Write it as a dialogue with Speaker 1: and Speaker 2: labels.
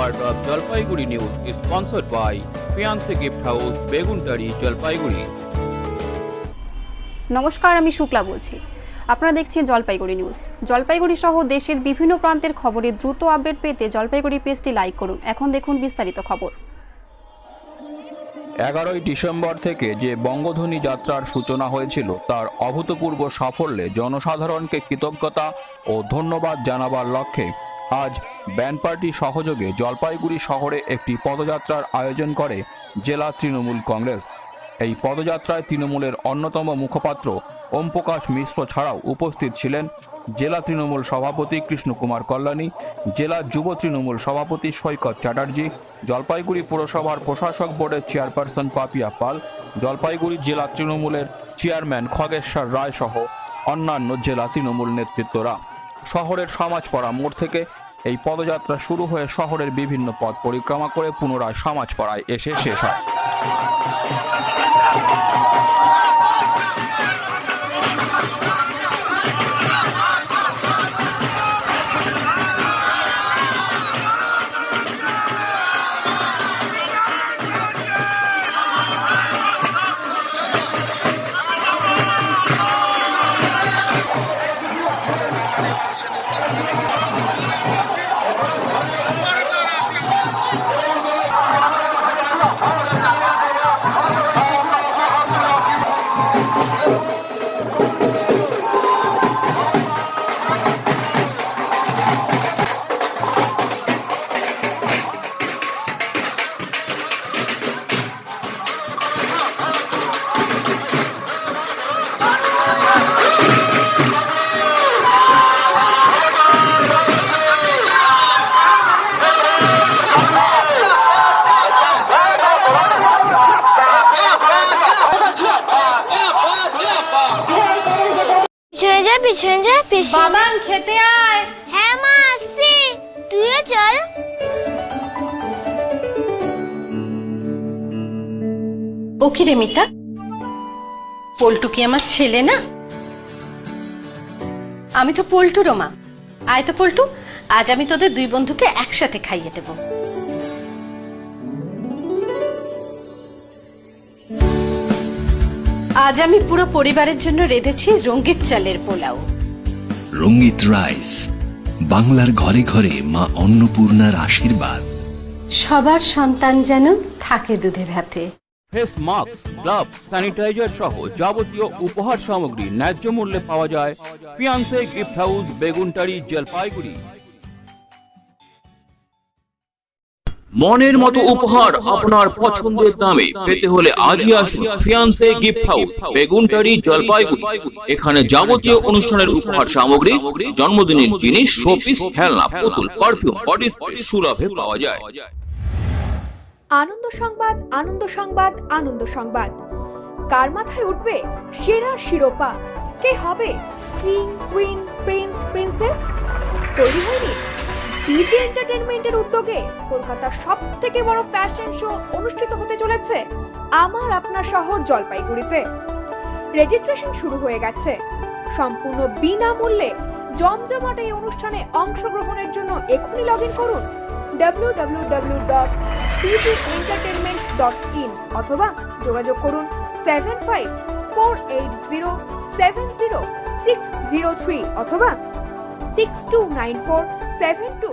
Speaker 1: part of Jalpaiguri News is sponsored by Fiance Gift House, Beguntari, Jalpaiguri.
Speaker 2: নমস্কার, আমি শুক্লা বলছি। আপনারা দেখছেন জলপাইগুড়ি নিউজ। জলপাইগুড়ি সহ দেশের বিভিন্ন প্রান্তের খবরের দ্রুত আপডেট পেতে জলপাইগুড়ি পেজটি লাইক করুন। এখন দেখুন বিস্তারিত খবর।
Speaker 3: 11ই ডিসেম্বর থেকে যে বঙ্গধ্বনি যাত্রার সূচনা হয়েছিল তার অভূতপূর্ব সাফল্যে জনসাধারণকে কৃতজ্ঞতা ও ধন্যবাদ জানাবার লক্ষ্যে আজ ব্যান্ড পার্টি সহযোগে জলপাইগুড়ি শহরে একটি পদযাত্রার আয়োজন করে জেলা তৃণমূল কংগ্রেস। এই পদযাত্রায় তৃণমূলের অন্যতম মুখপাত্র ওম প্রকাশ মিশ্র ছাড়াও উপস্থিত ছিলেন জেলা তৃণমূল সভাপতি কৃষ্ণ কুমার কল্যাণী, জেলা যুব তৃণমূল সভাপতি সৈকত চ্যাটার্জি, জলপাইগুড়ি পৌরসভার প্রশাসক বোর্ডের চেয়ারপারসন পাপিয়া পাল, জলপাইগুড়ি জেলা তৃণমূলের চেয়ারম্যান খগেশ্বর রায় সহ অন্যান্য জেলা তৃণমূল নেতৃত্বরা। শহরের সমাজপাড়া মোড় থেকে এই পদযাত্রা শুরু হয়ে শহরের বিভিন্ন পথ পরিক্রমা করে পুনরায় সমাজপাড়ায় এসে শেষ হয়।
Speaker 4: পিছনে যা
Speaker 5: বাবান খেতে আয়।
Speaker 4: হ্যাঁ মা, আসছি, তুইও চল।
Speaker 5: ও কি রে মিতা, পল্টু কি আমার ছেলে না? আমি তো পল্টুরও মা। আয় তো পল্টু, আজ আমি তোদের দুই বন্ধুকে একসাথে খাইয়ে দেব। আজ আমি পুরো পরিবারের জন্য রেঁধেছি রঙ্গিত চালের পোলাও।
Speaker 6: রঙ্গিত রাইস, বাংলার ঘরে ঘরে মা অন্নপূর্ণার আশীর্বাদ।
Speaker 5: সবার সন্তান যেন থাকে দুধে ভাতে।
Speaker 1: ফেস মাস্ক, গ্লাভস, স্যানিটাইজার সহ যাবতীয় উপহার সামগ্রী ন্যায্য মূল্যে পাওয়া যায় fiancée gift house, Beguntari, Jalpaiguri. মনের মতো উপহার আপনার পছন্দের দামে পেতে হলে আজই আসুন fiancée gift house, Beguntari, Jalpaiguri. এখানে যাবতীয় অনুষ্ঠানের উপহার সামগ্রী, জন্মদিনের জিনিস, শোপিস, খেলনা, পুতুল, পারফিউম, বডি স্প্রে সুলভে পাওয়া যায়।
Speaker 7: আনন্দ সংবাদ, আনন্দ সংবাদ, আনন্দ সংবাদ। কার মাথায় উঠবে সেরা শিরোপা? কে হবে কিং, কুইন, প্রিন্স, প্রিন্সেস? তৈরি হয়নি? ডিজে এন্টারটেইনমেন্টের উদ্যোগে কলকাতার সবথেকে বড় ফ্যাশন শো অনুষ্ঠিত হতে চলেছে আমার আপনার শহর জলপাইগুড়িতে। রেজিস্ট্রেশন শুরু হয়ে গেছে। সম্পূর্ণ বিনামূল্যে জমজমাট এই অনুষ্ঠানে অংশগ্রহণের জন্য এখনই লগইন করুন www.djentertainment.in অথবা যোগাযোগ করুন 7548070603 অথবা 629472